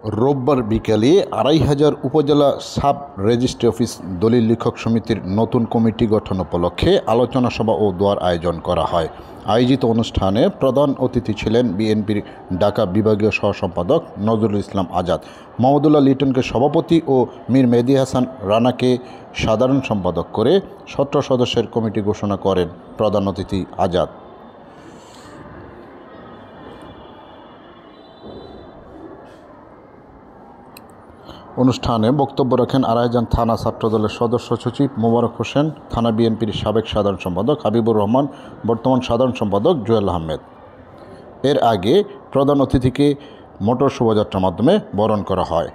রোববার বিকেলে ২৫০০ উপজেলা সাব রেজিস্ট্রি অফিস দলিল লেখক সমিতির নতুন কমিটি গঠন উপলক্ষে আলোচনা সভা ও দোয়ার আয়োজন করা হয়। আয়োজিত অনুষ্ঠানে প্রধান অতিথি ছিলেন বিএনপির ঢাকা বিভাগীয় সহ সম্পাদক নজরুল ইসলাম আজাদ, মাহমুদুল্লাহ লিটনকে সভাপতি ও মীর মেহেদী হাসান রানাকে সাধারণ সম্পাদক করে ১৭ সদস্যের কমিটি ঘোষণা করেন প্রধান অতিথি আজাদ। অনুষ্ঠানে বক্তব্য রাখেন আড়াইজান থানা ছাত্রদলের সদস্য সচিব মোবারক হোসেন, থানা বিএনপির সাবেক সাধারণ সম্পাদক হাবিবুর রহমান, বর্তমান সাধারণ সম্পাদক জুয়েল আহমেদ। এর আগে প্রধান অতিথিকে মোটর শোভাযাত্রার মাধ্যমে বরণ করা হয়।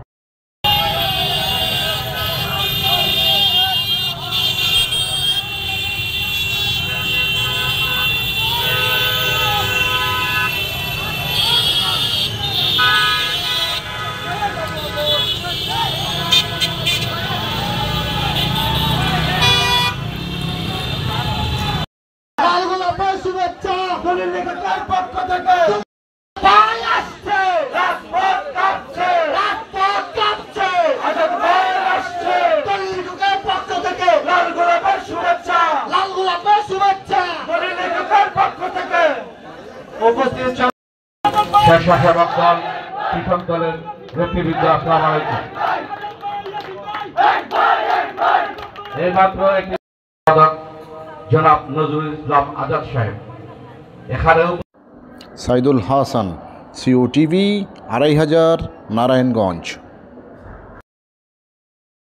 স্বেচ্ছাসেবক দল কৃষক দলের নেতৃবৃন্দ, আসসালামু আলাইকুম। এইমাত্র একটি জনাব নজরুল ইসলাম আজাদ সাহেব এখানে। Saidul Hasan, CO TV, ২৫০০, Narayanganj.